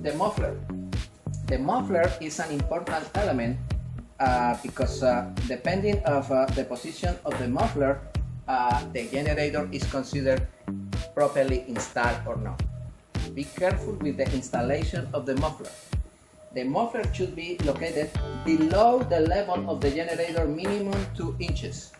the muffler. The muffler is an important element because depending of the position of the muffler, the generator is considered properly installed or not. Be careful with the installation of the muffler. The muffler should be located below the level of the generator minimum 2 inches.